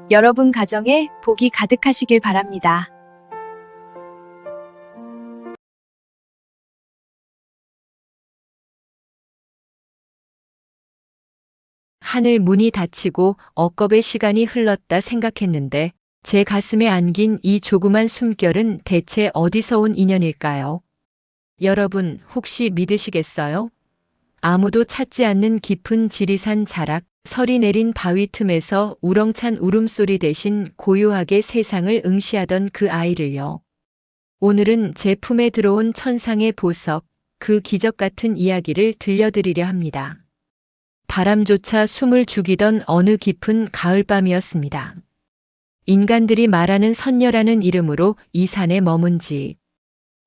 여러분 가정에 복이 가득하시길 바랍니다. 하늘 문이 닫히고 억겁의 시간이 흘렀다 생각했는데 제 가슴에 안긴 이 조그만 숨결은 대체 어디서 온 인연일까요? 여러분 혹시 믿으시겠어요? 아무도 찾지 않는 깊은 지리산 자락, 설이 내린 바위 틈에서 우렁찬 울음소리 대신 고요하게 세상을 응시하던 그 아이를요. 오늘은 제 품에 들어온 천상의 보석, 그 기적 같은 이야기를 들려드리려 합니다. 바람조차 숨을 죽이던 어느 깊은 가을밤이었습니다. 인간들이 말하는 선녀라는 이름으로 이 산에 머문 지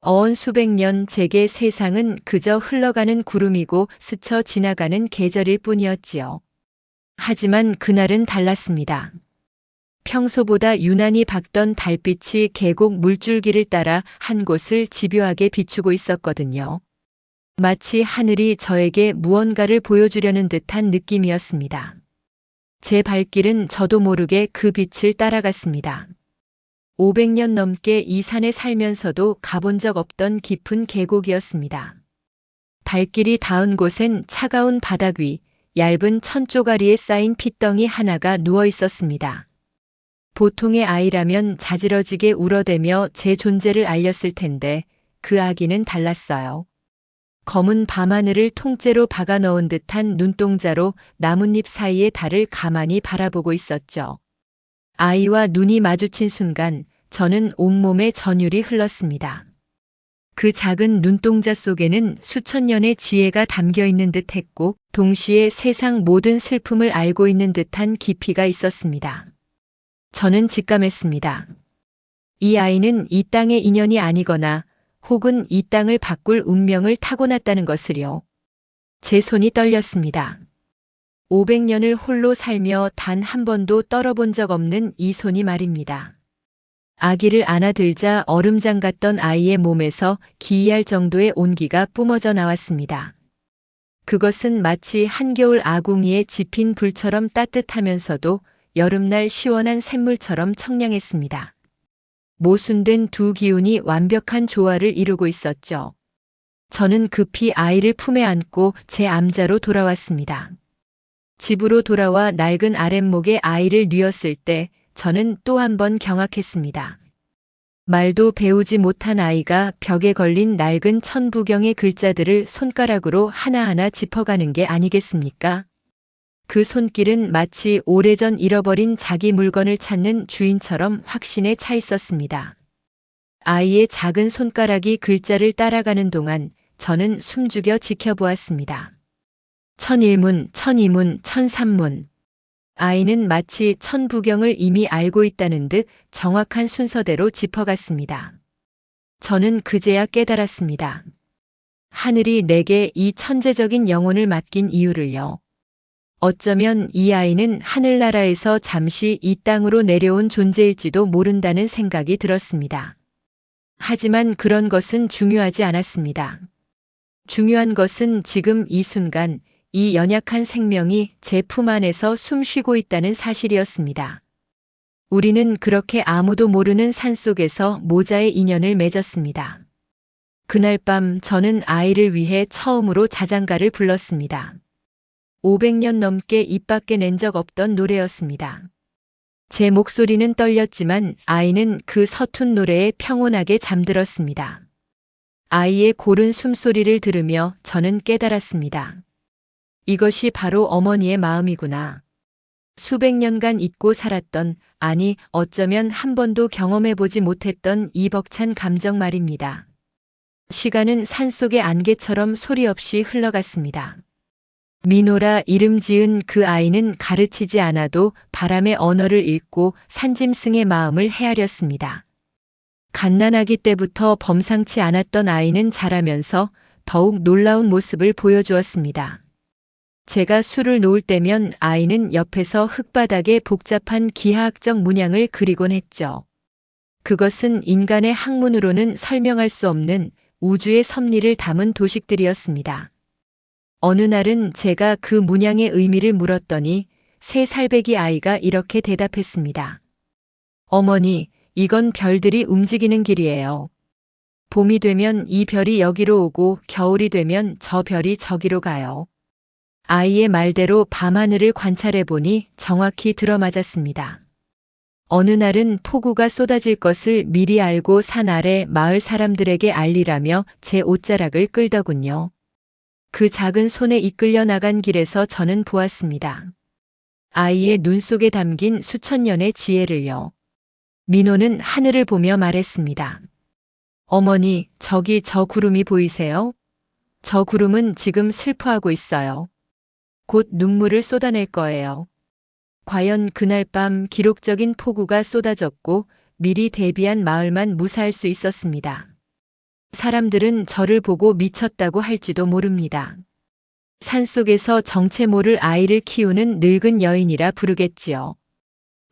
어언 수백 년 제게 세상은 그저 흘러가는 구름이고 스쳐 지나가는 계절일 뿐이었지요. 하지만 그날은 달랐습니다. 평소보다 유난히 밝던 달빛이 계곡 물줄기를 따라 한 곳을 집요하게 비추고 있었거든요. 마치 하늘이 저에게 무언가를 보여주려는 듯한 느낌이었습니다. 제 발길은 저도 모르게 그 빛을 따라갔습니다. 500년 넘게 이 산에 살면서도 가본 적 없던 깊은 계곡이었습니다. 발길이 닿은 곳엔 차가운 바닥 위, 얇은 천조가리에 쌓인 핏덩이 하나가 누워 있었습니다. 보통의 아이라면 자지러지게 울어대며 제 존재를 알렸을 텐데 그 아기는 달랐어요. 검은 밤하늘을 통째로 박아 넣은 듯한 눈동자로 나뭇잎 사이의 달을 가만히 바라보고 있었죠. 아이와 눈이 마주친 순간 저는 온몸에 전율이 흘렀습니다. 그 작은 눈동자 속에는 수천 년의 지혜가 담겨 있는 듯 했고 동시에 세상 모든 슬픔을 알고 있는 듯한 깊이가 있었습니다. 저는 직감했습니다. 이 아이는 이 땅의 인연이 아니거나 혹은 이 땅을 바꿀 운명을 타고났다는 것을요. 제 손이 떨렸습니다. 500년을 홀로 살며 단 한 번도 떨어본 적 없는 이 손이 말입니다. 아기를 안아들자 얼음장 같던 아이의 몸에서 기이할 정도의 온기가 뿜어져 나왔습니다. 그것은 마치 한겨울 아궁이에 지핀 불처럼 따뜻하면서도 여름날 시원한 샘물처럼 청량했습니다. 모순된 두 기운이 완벽한 조화를 이루고 있었죠. 저는 급히 아이를 품에 안고 제 암자로 돌아왔습니다. 집으로 돌아와 낡은 아랫목에 아이를 뉘었을 때 저는 또 한 번 경악했습니다. 말도 배우지 못한 아이가 벽에 걸린 낡은 천부경의 글자들을 손가락으로 하나하나 짚어가는 게 아니겠습니까? 그 손길은 마치 오래전 잃어버린 자기 물건을 찾는 주인처럼 확신에 차 있었습니다. 아이의 작은 손가락이 글자를 따라가는 동안 저는 숨죽여 지켜보았습니다. 천일문, 천이문, 천삼문. 아이는 마치 천부경을 이미 알고 있다는 듯 정확한 순서대로 짚어갔습니다. 저는 그제야 깨달았습니다. 하늘이 내게 이 천재적인 영혼을 맡긴 이유를요. 어쩌면 이 아이는 하늘나라에서 잠시 이 땅으로 내려온 존재일지도 모른다는 생각이 들었습니다. 하지만 그런 것은 중요하지 않았습니다. 중요한 것은 지금 이 순간 이 연약한 생명이 제 품 안에서 숨쉬고 있다는 사실이었습니다. 우리는 그렇게 아무도 모르는 산속에서 모자의 인연을 맺었습니다. 그날 밤 저는 아이를 위해 처음으로 자장가를 불렀습니다. 500년 넘게 입 밖에 낸 적 없던 노래였습니다. 제 목소리는 떨렸지만 아이는 그 서툰 노래에 평온하게 잠들었습니다. 아이의 고른 숨소리를 들으며 저는 깨달았습니다. 이것이 바로 어머니의 마음이구나. 수백 년간 잊고 살았던, 아니 어쩌면 한 번도 경험해보지 못했던 이 벅찬 감정 말입니다. 시간은 산속의 안개처럼 소리 없이 흘러갔습니다. 미노라 이름 지은 그 아이는 가르치지 않아도 바람의 언어를 읽고 산짐승의 마음을 헤아렸습니다. 갓난아기 때부터 범상치 않았던 아이는 자라면서 더욱 놀라운 모습을 보여주었습니다. 제가 술을 놓을 때면 아이는 옆에서 흙바닥에 복잡한 기하학적 문양을 그리곤 했죠. 그것은 인간의 학문으로는 설명할 수 없는 우주의 섭리를 담은 도식들이었습니다. 어느 날은 제가 그 문양의 의미를 물었더니 새 살배기 아이가 이렇게 대답했습니다. 어머니, 이건 별들이 움직이는 길이에요. 봄이 되면 이 별이 여기로 오고 겨울이 되면 저 별이 저기로 가요. 아이의 말대로 밤하늘을 관찰해 보니 정확히 들어맞았습니다. 어느 날은 폭우가 쏟아질 것을 미리 알고 산 아래 마을 사람들에게 알리라며 제 옷자락을 끌더군요. 그 작은 손에 이끌려 나간 길에서 저는 보았습니다. 아이의 눈 속에 담긴 수천 년의 지혜를요. 민호는 하늘을 보며 말했습니다. 어머니, 저기 저 구름이 보이세요? 저 구름은 지금 슬퍼하고 있어요. 곧 눈물을 쏟아낼 거예요. 과연 그날 밤 기록적인 폭우가 쏟아졌고 미리 대비한 마을만 무사할 수 있었습니다. 사람들은 저를 보고 미쳤다고 할지도 모릅니다. 산속에서 정체 모를 아이를 키우는 늙은 여인이라 부르겠지요.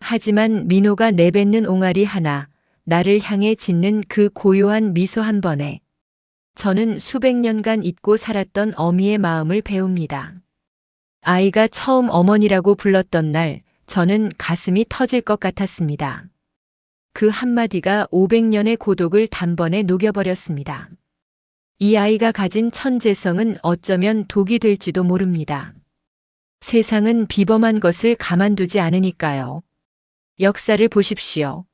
하지만 민호가 내뱉는 옹알이 하나, 나를 향해 짓는 그 고요한 미소 한 번에 저는 수백 년간 잊고 살았던 어미의 마음을 배웁니다. 아이가 처음 어머니라고 불렀던 날, 저는 가슴이 터질 것 같았습니다. 그 한마디가 500년의 고독을 단번에 녹여버렸습니다. 이 아이가 가진 천재성은 어쩌면 독이 될지도 모릅니다. 세상은 비범한 것을 가만두지 않으니까요. 역사를 보십시오.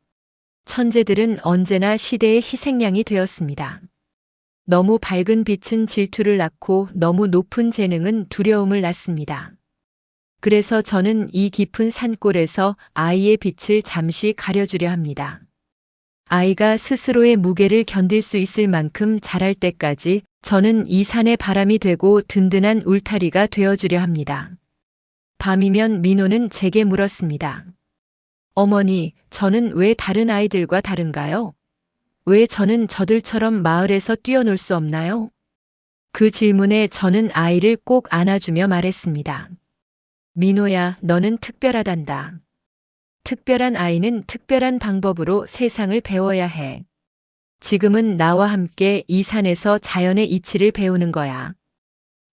천재들은 언제나 시대의 희생양이 되었습니다. 너무 밝은 빛은 질투를 낳고 너무 높은 재능은 두려움을 낳습니다. 그래서 저는 이 깊은 산골에서 아이의 빛을 잠시 가려주려 합니다. 아이가 스스로의 무게를 견딜 수 있을 만큼 자랄 때까지 저는 이 산의 바람이 되고 든든한 울타리가 되어주려 합니다. 밤이면 민호는 제게 물었습니다. 어머니, 저는 왜 다른 아이들과 다른가요? 왜 저는 저들처럼 마을에서 뛰어놀 수 없나요? 그 질문에 저는 아이를 꼭 안아주며 말했습니다. 민호야, 너는 특별하단다. 특별한 아이는 특별한 방법으로 세상을 배워야 해. 지금은 나와 함께 이 산에서 자연의 이치를 배우는 거야.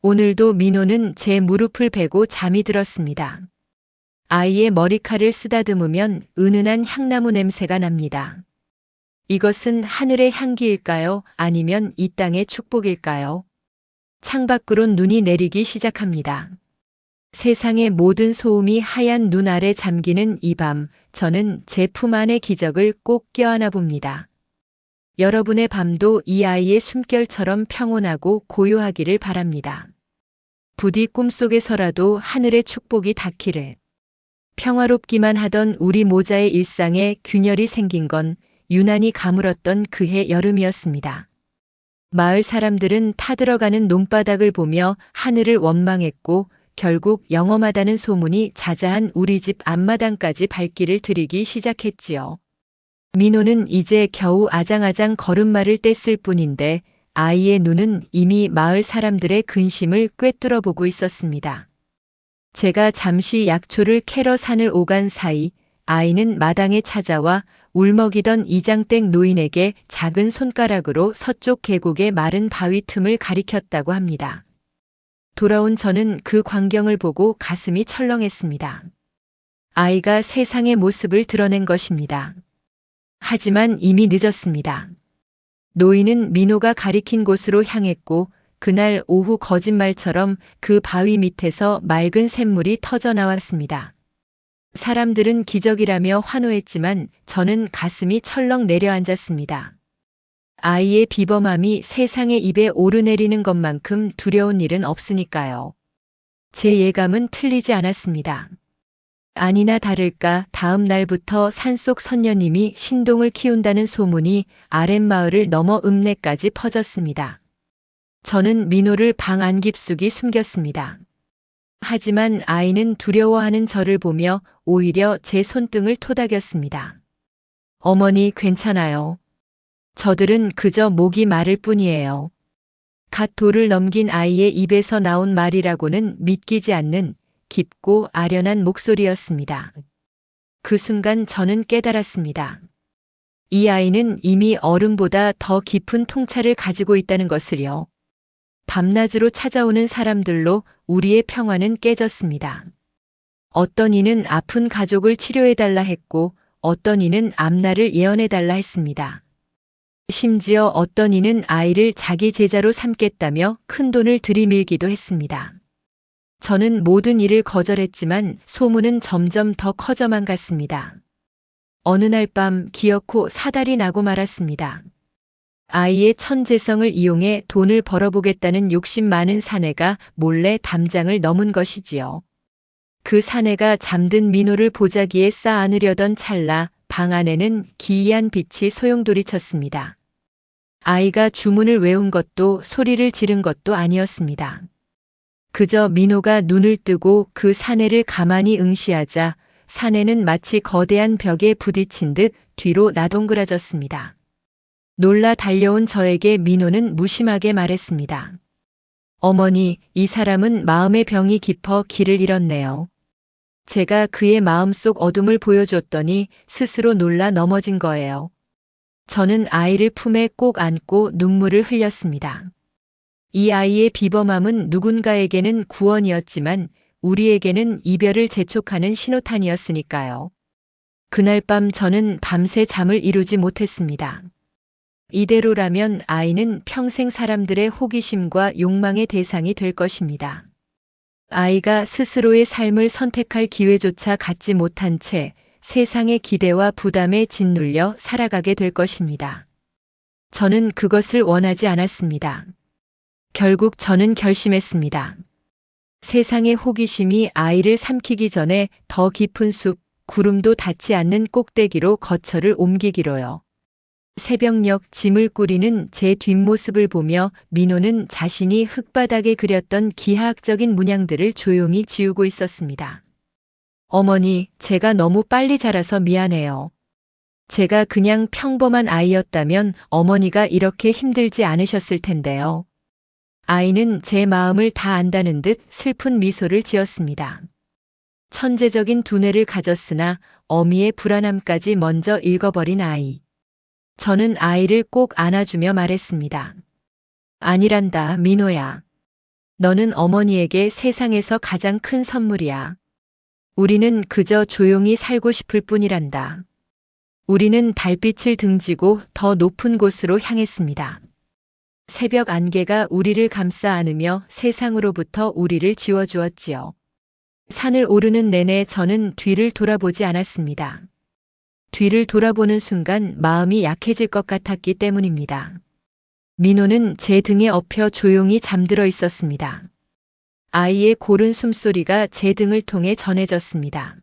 오늘도 민호는 제 무릎을 베고 잠이 들었습니다. 아이의 머리칼을 쓰다듬으면 은은한 향나무 냄새가 납니다. 이것은 하늘의 향기일까요? 아니면 이 땅의 축복일까요? 창밖으로 눈이 내리기 시작합니다. 세상의 모든 소음이 하얀 눈 아래 잠기는 이 밤, 저는 제 품 안의 기적을 꼭 껴안아 봅니다. 여러분의 밤도 이 아이의 숨결처럼 평온하고 고요하기를 바랍니다. 부디 꿈속에서라도 하늘의 축복이 닿기를. 평화롭기만 하던 우리 모자의 일상에 균열이 생긴 건 유난히 가물었던 그해 여름이었습니다. 마을 사람들은 타들어가는 논바닥을 보며 하늘을 원망했고 결국 영험하다는 소문이 자자한 우리 집 앞마당까지 발길을 들이기 시작했지요. 민호는 이제 겨우 아장아장 걸음마를 뗐을 뿐인데 아이의 눈은 이미 마을 사람들의 근심을 꿰뚫어 보고 있었습니다. 제가 잠시 약초를 캐러 산을 오간 사이 아이는 마당에 찾아와 울먹이던 이장댁 노인에게 작은 손가락으로 서쪽 계곡의 마른 바위 틈을 가리켰다고 합니다. 돌아온 저는 그 광경을 보고 가슴이 철렁했습니다. 아이가 세상의 모습을 드러낸 것입니다. 하지만 이미 늦었습니다. 노인은 민호가 가리킨 곳으로 향했고 그날 오후 거짓말처럼 그 바위 밑에서 맑은 샘물이 터져 나왔습니다. 사람들은 기적이라며 환호했지만 저는 가슴이 철렁 내려앉았습니다. 아이의 비범함이 세상의 입에 오르내리는 것만큼 두려운 일은 없으니까요. 제 예감은 틀리지 않았습니다. 아니나 다를까 다음 날부터 산속 선녀님이 신동을 키운다는 소문이 아랫마을을 넘어 읍내까지 퍼졌습니다. 저는 민호를 방 안 깊숙이 숨겼습니다. 하지만 아이는 두려워하는 저를 보며 오히려 제 손등을 토닥였습니다. 어머니, 괜찮아요. 저들은 그저 목이 마를 뿐이에요. 갓 돌을 넘긴 아이의 입에서 나온 말이라고는 믿기지 않는 깊고 아련한 목소리였습니다. 그 순간 저는 깨달았습니다. 이 아이는 이미 어른보다 더 깊은 통찰을 가지고 있다는 것을요. 밤낮으로 찾아오는 사람들로 우리의 평화는 깨졌습니다. 어떤 이는 아픈 가족을 치료해달라 했고 어떤 이는 앞날을 예언해달라 했습니다. 심지어 어떤 이는 아이를 자기 제자로 삼겠다며 큰 돈을 들이밀기도 했습니다. 저는 모든 일을 거절했지만 소문은 점점 더 커져만 갔습니다. 어느 날 밤 기어코 사달이 나고 말았습니다. 아이의 천재성을 이용해 돈을 벌어보겠다는 욕심 많은 사내가 몰래 담장을 넘은 것이지요. 그 사내가 잠든 민호를 보자기에 쌓아안으려던 찰나 방 안에는 기이한 빛이 소용돌이쳤습니다. 아이가 주문을 외운 것도 소리를 지른 것도 아니었습니다. 그저 민호가 눈을 뜨고 그 사내를 가만히 응시하자 사내는 마치 거대한 벽에 부딪힌 듯 뒤로 나동그라졌습니다. 놀라 달려온 저에게 민호는 무심하게 말했습니다. 어머니, 이 사람은 마음의 병이 깊어 길을 잃었네요. 제가 그의 마음속 어둠을 보여줬더니 스스로 놀라 넘어진 거예요. 저는 아이를 품에 꼭 안고 눈물을 흘렸습니다. 이 아이의 비범함은 누군가에게는 구원이었지만 우리에게는 이별을 재촉하는 신호탄이었으니까요. 그날 밤 저는 밤새 잠을 이루지 못했습니다. 이대로라면 아이는 평생 사람들의 호기심과 욕망의 대상이 될 것입니다. 아이가 스스로의 삶을 선택할 기회조차 갖지 못한 채 세상의 기대와 부담에 짓눌려 살아가게 될 것입니다. 저는 그것을 원하지 않았습니다. 결국 저는 결심했습니다. 세상의 호기심이 아이를 삼키기 전에 더 깊은 숲, 구름도 닿지 않는 꼭대기로 거처를 옮기기로요. 새벽녘 짐을 꾸리는 제 뒷모습을 보며 민호는 자신이 흙바닥에 그렸던 기하학적인 문양들을 조용히 지우고 있었습니다. 어머니, 제가 너무 빨리 자라서 미안해요. 제가 그냥 평범한 아이였다면 어머니가 이렇게 힘들지 않으셨을 텐데요. 아이는 제 마음을 다 안다는 듯 슬픈 미소를 지었습니다. 천재적인 두뇌를 가졌으나 어미의 불안함까지 먼저 읽어버린 아이. 저는 아이를 꼭 안아주며 말했습니다. 아니란다, 민호야. 너는 어머니에게 세상에서 가장 큰 선물이야. 우리는 그저 조용히 살고 싶을 뿐이란다. 우리는 달빛을 등지고 더 높은 곳으로 향했습니다. 새벽 안개가 우리를 감싸 안으며 세상으로부터 우리를 지워주었지요. 산을 오르는 내내 저는 뒤를 돌아보지 않았습니다. 뒤를 돌아보는 순간 마음이 약해질 것 같았기 때문입니다. 민호는 제 등에 엎여 조용히 잠들어 있었습니다. 아이의 고른 숨소리가 제 등을 통해 전해졌습니다.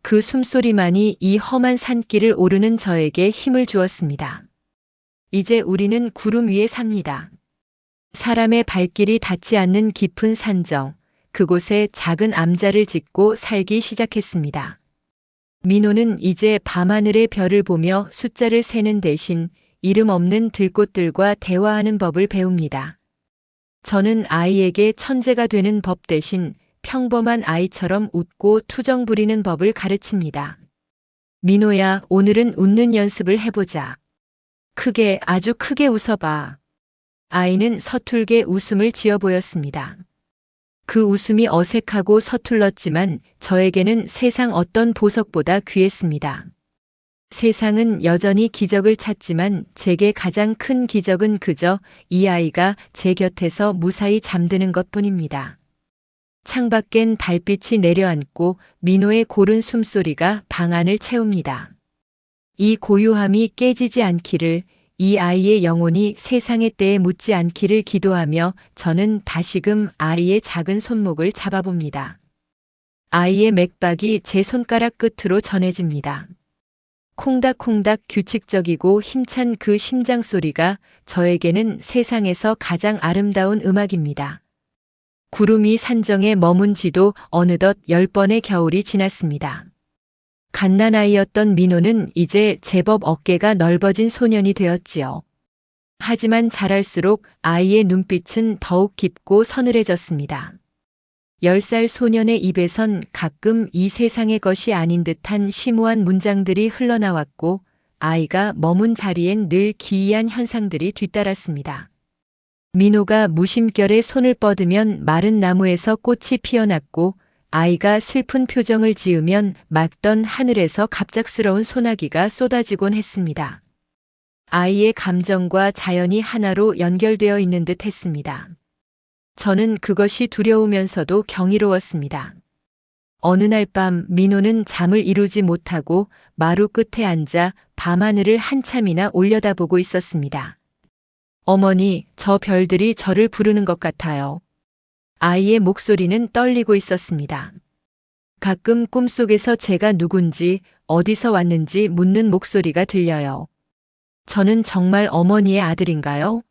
그 숨소리만이 이 험한 산길을 오르는 저에게 힘을 주었습니다. 이제 우리는 구름 위에 삽니다. 사람의 발길이 닿지 않는 깊은 산정, 그곳에 작은 암자를 짓고 살기 시작했습니다. 민호는 이제 밤하늘의 별을 보며 숫자를 세는 대신 이름 없는 들꽃들과 대화하는 법을 배웁니다. 저는 아이에게 천재가 되는 법 대신 평범한 아이처럼 웃고 투정 부리는 법을 가르칩니다. 민호야, 오늘은 웃는 연습을 해보자. 크게, 아주 크게 웃어봐. 아이는 서툴게 웃음을 지어 보였습니다. 그 웃음이 어색하고 서툴렀지만 저에게는 세상 어떤 보석보다 귀했습니다. 세상은 여전히 기적을 찾지만 제게 가장 큰 기적은 그저 이 아이가 제 곁에서 무사히 잠드는 것뿐입니다. 창밖엔 달빛이 내려앉고 민호의 고른 숨소리가 방 안을 채웁니다. 이 고요함이 깨지지 않기를, 이 아이의 영혼이 세상의 때에 묻지 않기를 기도하며 저는 다시금 아이의 작은 손목을 잡아봅니다. 아이의 맥박이 제 손가락 끝으로 전해집니다. 콩닥콩닥 규칙적이고 힘찬 그 심장 소리가 저에게는 세상에서 가장 아름다운 음악입니다. 구름이 산정에 머문 지도 어느덧 10번의 겨울이 지났습니다. 갓난아이였던 민호는 이제 제법 어깨가 넓어진 소년이 되었지요. 하지만 자랄수록 아이의 눈빛은 더욱 깊고 서늘해졌습니다. 10살 소년의 입에선 가끔 이 세상의 것이 아닌 듯한 심오한 문장들이 흘러나왔고 아이가 머문 자리엔 늘 기이한 현상들이 뒤따랐습니다. 민호가 무심결에 손을 뻗으면 마른 나무에서 꽃이 피어났고 아이가 슬픈 표정을 지으면 맑던 하늘에서 갑작스러운 소나기가 쏟아지곤 했습니다. 아이의 감정과 자연이 하나로 연결되어 있는 듯 했습니다. 저는 그것이 두려우면서도 경이로웠습니다. 어느 날 밤 민호는 잠을 이루지 못하고 마루 끝에 앉아 밤하늘을 한참이나 올려다보고 있었습니다. 어머니, 저 별들이 저를 부르는 것 같아요. 아이의 목소리는 떨리고 있었습니다. 가끔 꿈속에서 제가 누군지, 어디서 왔는지 묻는 목소리가 들려요. 저는 정말 어머니의 아들인가요?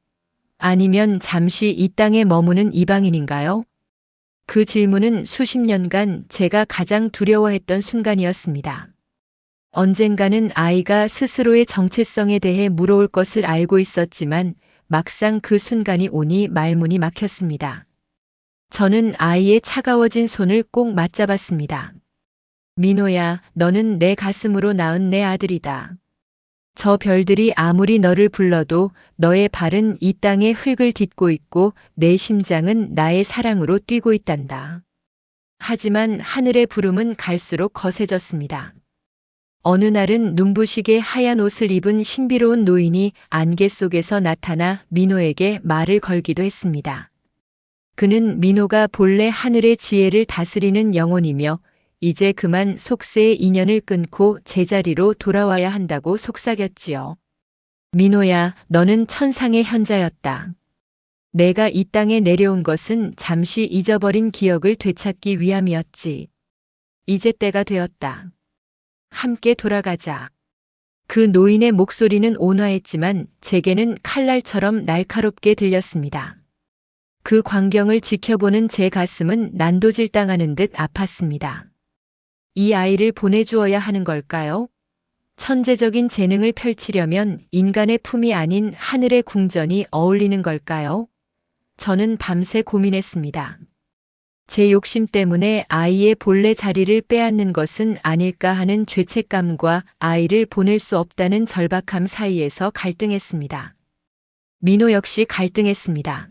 아니면 잠시 이 땅에 머무는 이방인인가요? 그 질문은 수십 년간 제가 가장 두려워했던 순간이었습니다. 언젠가는 아이가 스스로의 정체성에 대해 물어올 것을 알고 있었지만 막상 그 순간이 오니 말문이 막혔습니다. 저는 아이의 차가워진 손을 꼭 맞잡았습니다. 민호야, 너는 내 가슴으로 낳은 내 아들이다. 저 별들이 아무리 너를 불러도 너의 발은 이 땅의 흙을 딛고 있고 내 심장은 나의 사랑으로 뛰고 있단다. 하지만 하늘의 부름은 갈수록 거세졌습니다. 어느 날은 눈부시게 하얀 옷을 입은 신비로운 노인이 안개 속에서 나타나 민호에게 말을 걸기도 했습니다. 그는 민호가 본래 하늘의 지혜를 다스리는 영혼이며 이제 그만 속세의 인연을 끊고 제자리로 돌아와야 한다고 속삭였지요. 민호야, 너는 천상의 현자였다. 내가 이 땅에 내려온 것은 잠시 잊어버린 기억을 되찾기 위함이었지. 이제 때가 되었다. 함께 돌아가자. 그 노인의 목소리는 온화했지만 제게는 칼날처럼 날카롭게 들렸습니다. 그 광경을 지켜보는 제 가슴은 난도질당하는 듯 아팠습니다. 이 아이를 보내주어야 하는 걸까요? 천재적인 재능을 펼치려면 인간의 품이 아닌 하늘의 궁전이 어울리는 걸까요? 저는 밤새 고민했습니다. 제 욕심 때문에 아이의 본래 자리를 빼앗는 것은 아닐까 하는 죄책감과 아이를 보낼 수 없다는 절박함 사이에서 갈등했습니다. 민호 역시 갈등했습니다.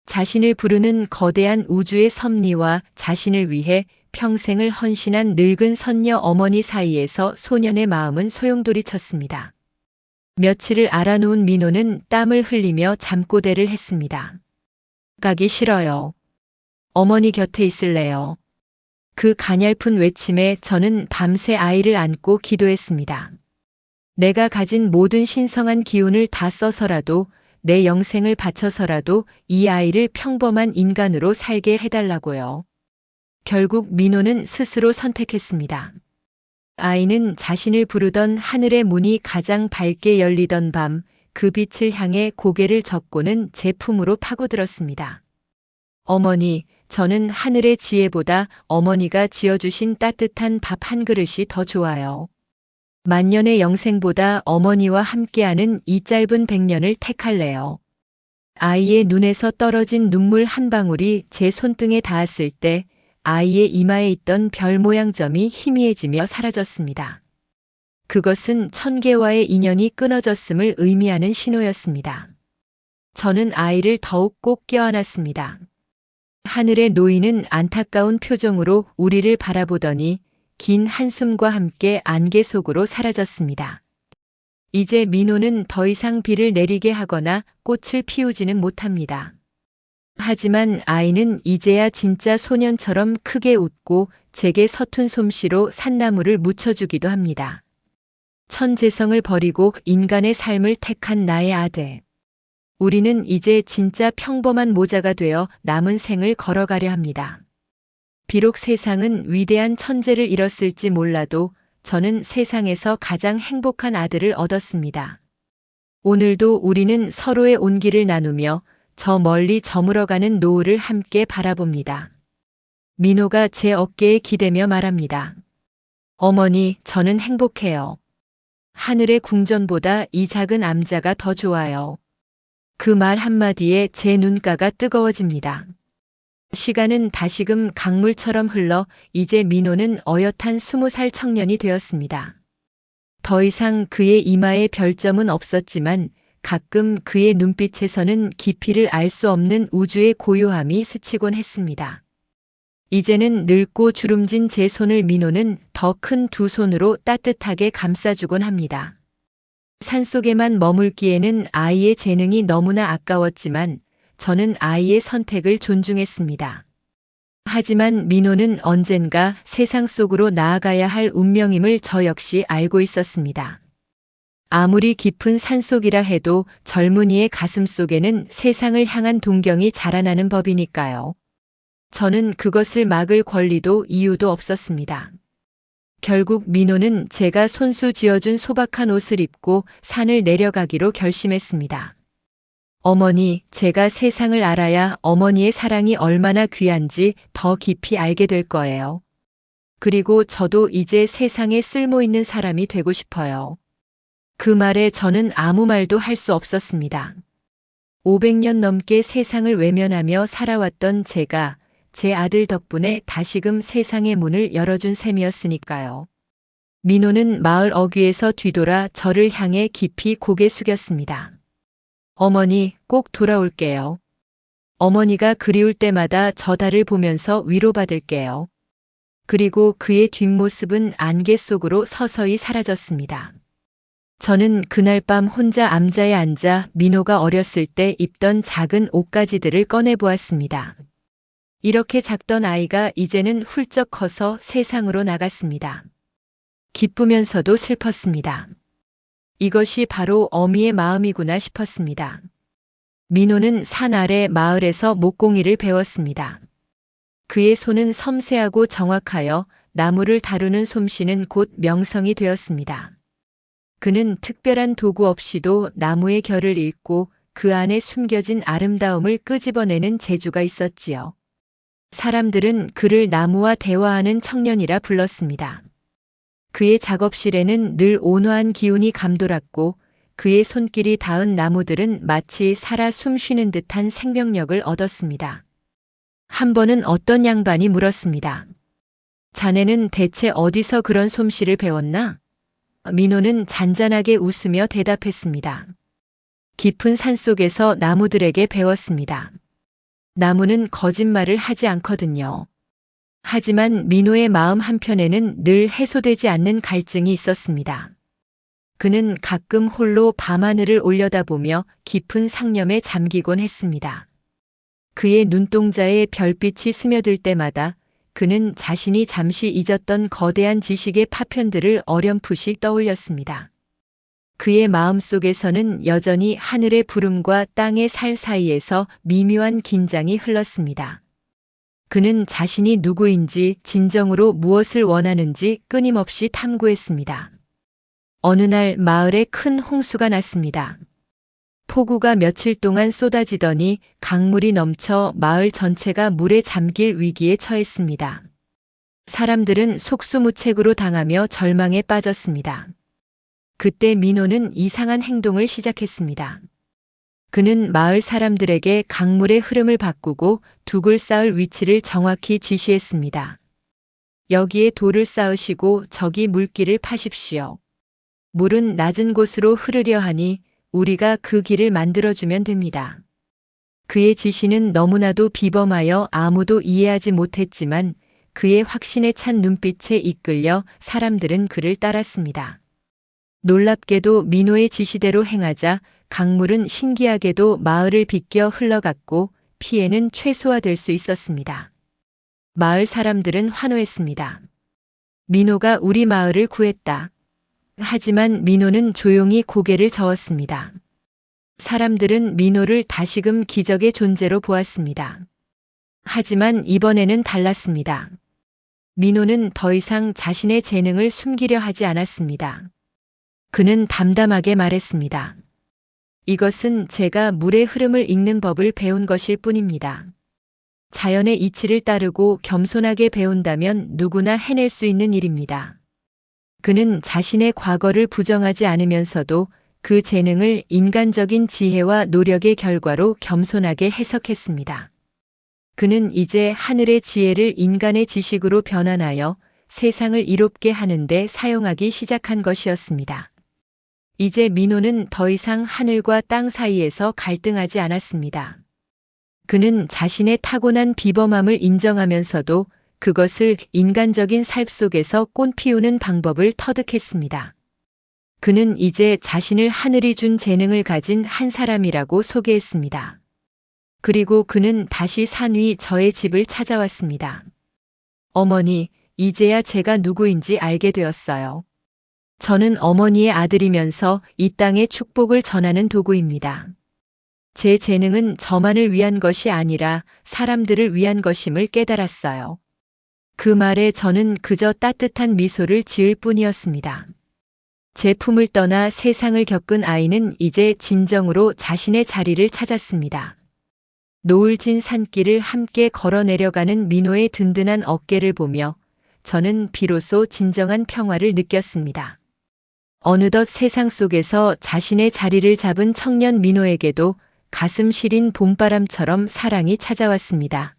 자신을 부르는 거대한 우주의 섭리와 자신을 위해 평생을 헌신한 늙은 선녀 어머니 사이에서 소년의 마음은 소용돌이쳤습니다. 며칠을 알아놓은 민호는 땀을 흘리며 잠꼬대를 했습니다. 가기 싫어요. 어머니 곁에 있을래요. 그 가냘픈 외침에 저는 밤새 아이를 안고 기도했습니다. 내가 가진 모든 신성한 기운을 다 써서라도 내 영생을 바쳐서라도 이 아이를 평범한 인간으로 살게 해달라고요. 결국 민호는 스스로 선택했습니다. 아이는 자신을 부르던 하늘의 문이 가장 밝게 열리던 밤, 그 빛을 향해 고개를 젓고는 제 품으로 파고들었습니다. 어머니, 저는 하늘의 지혜보다 어머니가 지어주신 따뜻한 밥 한 그릇이 더 좋아요. 만년의 영생보다 어머니와 함께하는 이 짧은 100년을 택할래요. 아이의 눈에서 떨어진 눈물 한 방울이 제 손등에 닿았을 때 아이의 이마에 있던 별 모양 점이 희미해지며 사라졌습니다. 그것은 천개와의 인연이 끊어졌음을 의미하는 신호였습니다. 저는 아이를 더욱 꼭 껴안았습니다. 하늘의 노인은 안타까운 표정으로 우리를 바라보더니 긴 한숨과 함께 안개 속으로 사라졌습니다. 이제 민호는 더 이상 비를 내리게 하거나 꽃을 피우지는 못합니다. 하지만 아이는 이제야 진짜 소년처럼 크게 웃고 제게 서툰 솜씨로 산나물을 묻혀주기도 합니다. 천재성을 버리고 인간의 삶을 택한 나의 아들. 우리는 이제 진짜 평범한 모자가 되어 남은 생을 걸어가려 합니다. 비록 세상은 위대한 천재를 잃었을지 몰라도 저는 세상에서 가장 행복한 아들을 얻었습니다. 오늘도 우리는 서로의 온기를 나누며 저 멀리 저물어가는 노을을 함께 바라봅니다. 민호가 제 어깨에 기대며 말합니다. 어머니, 저는 행복해요. 하늘의 궁전보다 이 작은 암자가 더 좋아요. 그 말 한마디에 제 눈가가 뜨거워집니다. 시간은 다시금 강물처럼 흘러 이제 민호는 어엿한 20살 청년이 되었습니다. 더 이상 그의 이마에 별점은 없었지만 가끔 그의 눈빛에서는 깊이를 알 수 없는 우주의 고요함이 스치곤 했습니다. 이제는 늙고 주름진 제 손을 민호는 더 큰 두 손으로 따뜻하게 감싸주곤 합니다. 산속에만 머물기에는 아이의 재능이 너무나 아까웠지만 저는 아이의 선택을 존중했습니다. 하지만 민호는 언젠가 세상 속으로 나아가야 할 운명임을 저 역시 알고 있었습니다. 아무리 깊은 산속이라 해도 젊은이의 가슴 속에는 세상을 향한 동경이 자라나는 법이니까요. 저는 그것을 막을 권리도 이유도 없었습니다. 결국 민호는 제가 손수 지어준 소박한 옷을 입고 산을 내려가기로 결심했습니다. 어머니, 제가 세상을 알아야 어머니의 사랑이 얼마나 귀한지 더 깊이 알게 될 거예요. 그리고 저도 이제 세상에 쓸모 있는 사람이 되고 싶어요. 그 말에 저는 아무 말도 할 수 없었습니다. 500년 넘게 세상을 외면하며 살아왔던 제가 제 아들 덕분에 다시금 세상의 문을 열어준 셈이었으니까요. 민호는 마을 어귀에서 뒤돌아 저를 향해 깊이 고개 숙였습니다. 어머니, 꼭 돌아올게요. 어머니가 그리울 때마다 저 달을 보면서 위로받을게요. 그리고 그의 뒷모습은 안개 속으로 서서히 사라졌습니다. 저는 그날 밤 혼자 암자에 앉아 민호가 어렸을 때 입던 작은 옷가지들을 꺼내보았습니다. 이렇게 작던 아이가 이제는 훌쩍 커서 세상으로 나갔습니다. 기쁘면서도 슬펐습니다. 이것이 바로 어미의 마음이구나 싶었습니다. 민호는 산 아래 마을에서 목공일을 배웠습니다. 그의 손은 섬세하고 정확하여 나무를 다루는 솜씨는 곧 명성이 되었습니다. 그는 특별한 도구 없이도 나무의 결을 읽고 그 안에 숨겨진 아름다움을 끄집어내는 재주가 있었지요. 사람들은 그를 나무와 대화하는 청년이라 불렀습니다. 그의 작업실에는 늘 온화한 기운이 감돌았고 그의 손길이 닿은 나무들은 마치 살아 숨쉬는 듯한 생명력을 얻었습니다. 한 번은 어떤 양반이 물었습니다. 자네는 대체 어디서 그런 솜씨를 배웠나? 민호는 잔잔하게 웃으며 대답했습니다. 깊은 산속에서 나무들에게 배웠습니다. 나무는 거짓말을 하지 않거든요. 하지만 민호의 마음 한편에는 늘 해소되지 않는 갈증이 있었습니다. 그는 가끔 홀로 밤하늘을 올려다보며 깊은 상념에 잠기곤 했습니다. 그의 눈동자에 별빛이 스며들 때마다 그는 자신이 잠시 잊었던 거대한 지식의 파편들을 어렴풋이 떠올렸습니다. 그의 마음속에서는 여전히 하늘의 부름과 땅의 살 사이에서 미묘한 긴장이 흘렀습니다. 그는 자신이 누구인지 진정으로 무엇을 원하는지 끊임없이 탐구했습니다. 어느 날 마을에 큰 홍수가 났습니다. 폭우가 며칠 동안 쏟아지더니 강물이 넘쳐 마을 전체가 물에 잠길 위기에 처했습니다. 사람들은 속수무책으로 당하며 절망에 빠졌습니다. 그때 민호는 이상한 행동을 시작했습니다. 그는 마을 사람들에게 강물의 흐름을 바꾸고 둑을 쌓을 위치를 정확히 지시했습니다. 여기에 돌을 쌓으시고 저기 물길을 파십시오. 물은 낮은 곳으로 흐르려 하니 우리가 그 길을 만들어주면 됩니다. 그의 지시는 너무나도 비범하여 아무도 이해하지 못했지만 그의 확신에 찬 눈빛에 이끌려 사람들은 그를 따랐습니다. 놀랍게도 민호의 지시대로 행하자 강물은 신기하게도 마을을 비껴 흘러갔고 피해는 최소화될 수 있었습니다. 마을 사람들은 환호했습니다. 민호가 우리 마을을 구했다. 하지만 민호는 조용히 고개를 저었습니다. 사람들은 민호를 다시금 기적의 존재로 보았습니다. 하지만 이번에는 달랐습니다. 민호는 더 이상 자신의 재능을 숨기려 하지 않았습니다. 그는 담담하게 말했습니다. 이것은 제가 물의 흐름을 읽는 법을 배운 것일 뿐입니다. 자연의 이치를 따르고 겸손하게 배운다면 누구나 해낼 수 있는 일입니다. 그는 자신의 과거를 부정하지 않으면서도 그 재능을 인간적인 지혜와 노력의 결과로 겸손하게 해석했습니다. 그는 이제 하늘의 지혜를 인간의 지식으로 변환하여 세상을 이롭게 하는데 사용하기 시작한 것이었습니다. 이제 민호는 더 이상 하늘과 땅 사이에서 갈등하지 않았습니다. 그는 자신의 타고난 비범함을 인정하면서도 그것을 인간적인 삶 속에서 꽃 피우는 방법을 터득했습니다. 그는 이제 자신을 하늘이 준 재능을 가진 한 사람이라고 소개했습니다. 그리고 그는 다시 산 위 저의 집을 찾아왔습니다. 어머니, 이제야 제가 누구인지 알게 되었어요. 저는 어머니의 아들이면서 이 땅의 축복을 전하는 도구입니다. 제 재능은 저만을 위한 것이 아니라 사람들을 위한 것임을 깨달았어요. 그 말에 저는 그저 따뜻한 미소를 지을 뿐이었습니다. 제 품을 떠나 세상을 겪은 아이는 이제 진정으로 자신의 자리를 찾았습니다. 노을 진 산길을 함께 걸어 내려가는 민호의 든든한 어깨를 보며 저는 비로소 진정한 평화를 느꼈습니다. 어느덧 세상 속에서 자신의 자리를 잡은 청년 민호에게도 가슴 시린 봄바람처럼 사랑이 찾아왔습니다.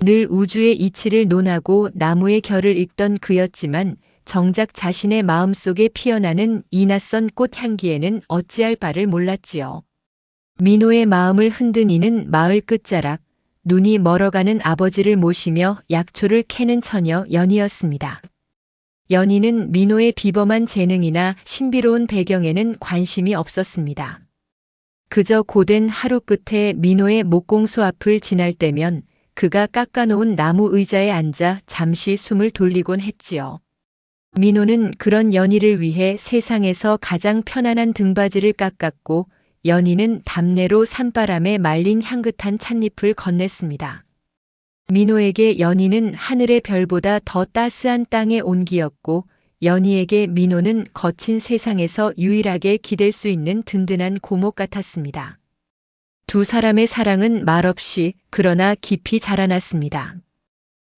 늘 우주의 이치를 논하고 나무의 결을 읽던 그였지만 정작 자신의 마음속에 피어나는 이 낯선 꽃향기에는 어찌할 바를 몰랐지요. 민호의 마음을 흔든 이는 마을 끝자락, 눈이 멀어가는 아버지를 모시며 약초를 캐는 처녀 연희였습니다. 연희는 민호의 비범한 재능이나 신비로운 배경에는 관심이 없었습니다. 그저 고된 하루 끝에 민호의 목공소 앞을 지날 때면 그가 깎아놓은 나무 의자에 앉아 잠시 숨을 돌리곤 했지요. 민호는 그런 연희를 위해 세상에서 가장 편안한 등받이를 깎았고 연희는 담내로 산바람에 말린 향긋한 찻잎을 건넸습니다. 민호에게 연희는 하늘의 별보다 더 따스한 땅의 온기였고 연희에게 민호는 거친 세상에서 유일하게 기댈 수 있는 든든한 고목 같았습니다. 두 사람의 사랑은 말없이 그러나 깊이 자라났습니다.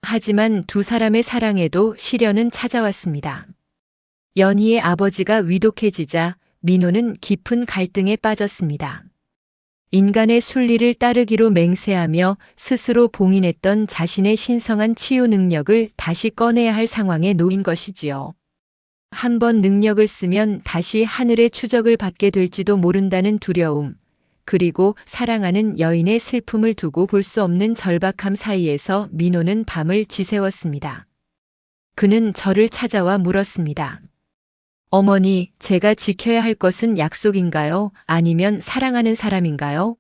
하지만 두 사람의 사랑에도 시련은 찾아왔습니다. 연희의 아버지가 위독해지자 민호는 깊은 갈등에 빠졌습니다. 인간의 순리를 따르기로 맹세하며 스스로 봉인했던 자신의 신성한 치유 능력을 다시 꺼내야 할 상황에 놓인 것이지요. 한 번 능력을 쓰면 다시 하늘의 추적을 받게 될지도 모른다는 두려움, 그리고 사랑하는 여인의 슬픔을 두고 볼 수 없는 절박함 사이에서 민호는 밤을 지새웠습니다. 그는 저를 찾아와 물었습니다. 어머니, 제가 지켜야 할 것은 약속인가요? 아니면 사랑하는 사람인가요?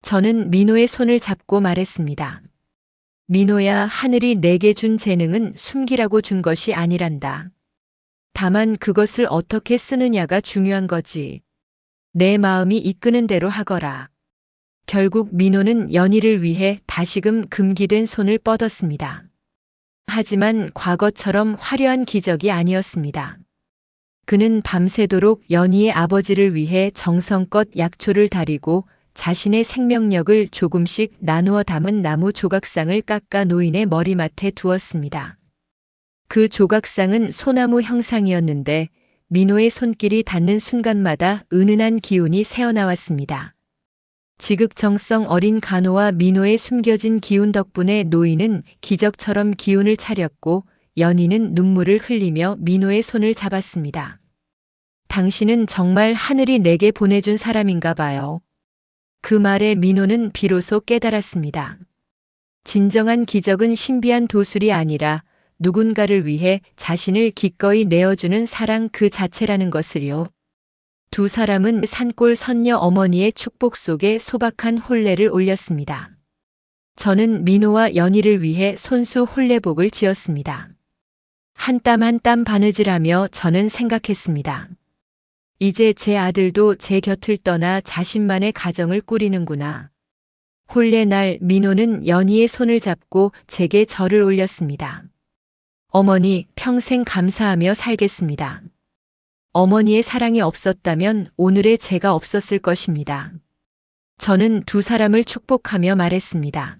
저는 민호의 손을 잡고 말했습니다. 민호야, 하늘이 내게 준 재능은 숨기라고 준 것이 아니란다. 다만 그것을 어떻게 쓰느냐가 중요한 거지. 내 마음이 이끄는 대로 하거라. 결국 민호는 연희를 위해 다시금 금기된 손을 뻗었습니다. 하지만 과거처럼 화려한 기적이 아니었습니다. 그는 밤새도록 연희의 아버지를 위해 정성껏 약초를 다리고 자신의 생명력을 조금씩 나누어 담은 나무 조각상을 깎아 노인의 머리맡에 두었습니다. 그 조각상은 소나무 형상이었는데 민호의 손길이 닿는 순간마다 은은한 기운이 새어나왔습니다. 지극정성 어린 간호와 민호의 숨겨진 기운 덕분에 노인은 기적처럼 기운을 차렸고 연희는 눈물을 흘리며 민호의 손을 잡았습니다. 당신은 정말 하늘이 내게 보내준 사람인가 봐요. 그 말에 민호는 비로소 깨달았습니다. 진정한 기적은 신비한 도술이 아니라 누군가를 위해 자신을 기꺼이 내어주는 사랑 그 자체라는 것을요. 두 사람은 산골 선녀 어머니의 축복 속에 소박한 혼례를 올렸습니다. 저는 민호와 연희를 위해 손수 혼례복을 지었습니다. 한 땀 한 땀 바느질하며 저는 생각했습니다. 이제 제 아들도 제 곁을 떠나 자신만의 가정을 꾸리는구나. 혼례 날 민호는 연희의 손을 잡고 제게 절을 올렸습니다. 어머니, 평생 감사하며 살겠습니다. 어머니의 사랑이 없었다면 오늘의 제가 없었을 것입니다. 저는 두 사람을 축복하며 말했습니다.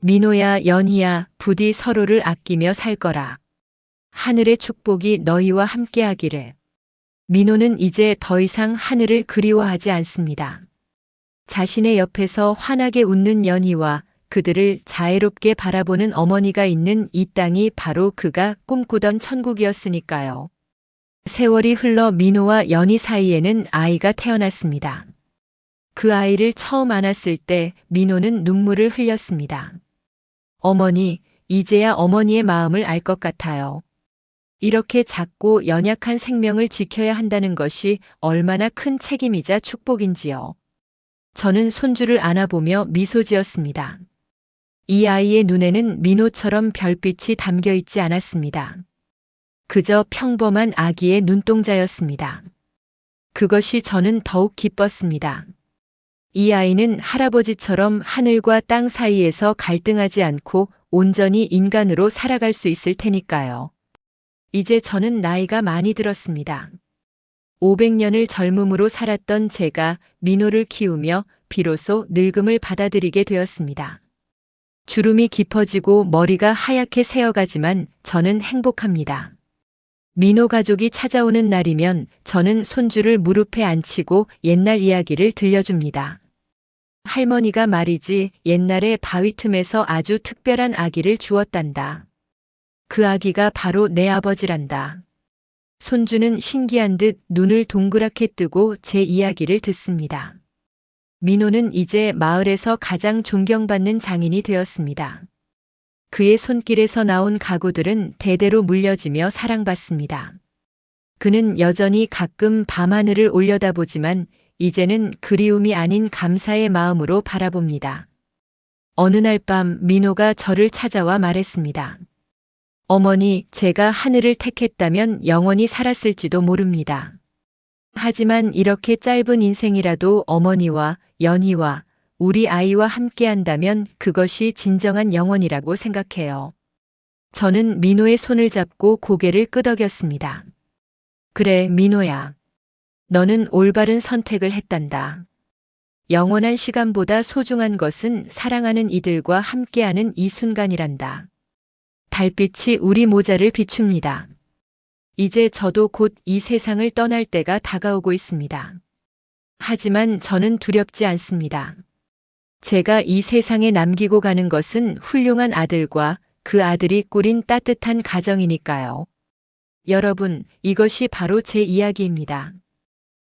민호야, 연희야, 부디 서로를 아끼며 살 거라. 하늘의 축복이 너희와 함께하기를. 민호는 이제 더 이상 하늘을 그리워하지 않습니다. 자신의 옆에서 환하게 웃는 연희와 그들을 자애롭게 바라보는 어머니가 있는 이 땅이 바로 그가 꿈꾸던 천국이었으니까요. 세월이 흘러 민호와 연희 사이에는 아이가 태어났습니다. 그 아이를 처음 안았을 때 민호는 눈물을 흘렸습니다. 어머니, 이제야 어머니의 마음을 알 것 같아요. 이렇게 작고 연약한 생명을 지켜야 한다는 것이 얼마나 큰 책임이자 축복인지요. 저는 손주를 안아보며 미소 지었습니다. 이 아이의 눈에는 민호처럼 별빛이 담겨 있지 않았습니다. 그저 평범한 아기의 눈동자였습니다. 그것이 저는 더욱 기뻤습니다. 이 아이는 할아버지처럼 하늘과 땅 사이에서 갈등하지 않고 온전히 인간으로 살아갈 수 있을 테니까요. 이제 저는 나이가 많이 들었습니다. 500년을 젊음으로 살았던 제가 민호를 키우며 비로소 늙음을 받아들이게 되었습니다. 주름이 깊어지고 머리가 하얗게 새어가지만 저는 행복합니다. 민호 가족이 찾아오는 날이면 저는 손주를 무릎에 앉히고 옛날 이야기를 들려줍니다. 할머니가 말이지 옛날에 바위 틈에서 아주 특별한 아기를 주었단다. 그 아기가 바로 내 아버지란다. 손주는 신기한 듯 눈을 동그랗게 뜨고 제 이야기를 듣습니다. 민호는 이제 마을에서 가장 존경받는 장인이 되었습니다. 그의 손길에서 나온 가구들은 대대로 물려지며 사랑받습니다. 그는 여전히 가끔 밤하늘을 올려다보지만 이제는 그리움이 아닌 감사의 마음으로 바라봅니다. 어느 날 밤 민호가 저를 찾아와 말했습니다. 어머니, 제가 하늘을 택했다면 영원히 살았을지도 모릅니다. 하지만 이렇게 짧은 인생이라도 어머니와 연희와 우리 아이와 함께한다면 그것이 진정한 영원이라고 생각해요. 저는 민호의 손을 잡고 고개를 끄덕였습니다. 그래, 민호야. 너는 올바른 선택을 했단다. 영원한 시간보다 소중한 것은 사랑하는 이들과 함께하는 이 순간이란다. 달빛이 우리 모자를 비춥니다. 이제 저도 곧 이 세상을 떠날 때가 다가오고 있습니다. 하지만 저는 두렵지 않습니다. 제가 이 세상에 남기고 가는 것은 훌륭한 아들과 그 아들이 꾸린 따뜻한 가정이니까요. 여러분, 이것이 바로 제 이야기입니다.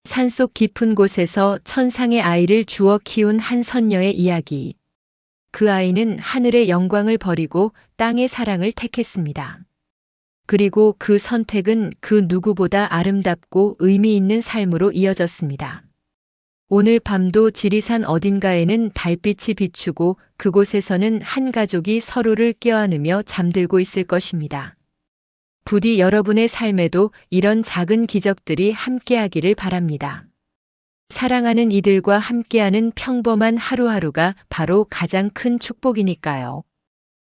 산속 깊은 곳에서 천상의 아이를 주워 키운 한 선녀의 이야기. 그 아이는 하늘의 영광을 버리고 땅의 사랑을 택했습니다. 그리고 그 선택은 그 누구보다 아름답고 의미 있는 삶으로 이어졌습니다. 오늘 밤도 지리산 어딘가에는 달빛이 비추고 그곳에서는 한 가족이 서로를 껴안으며 잠들고 있을 것입니다. 부디 여러분의 삶에도 이런 작은 기적들이 함께하기를 바랍니다. 사랑하는 이들과 함께하는 평범한 하루하루가 바로 가장 큰 축복이니까요.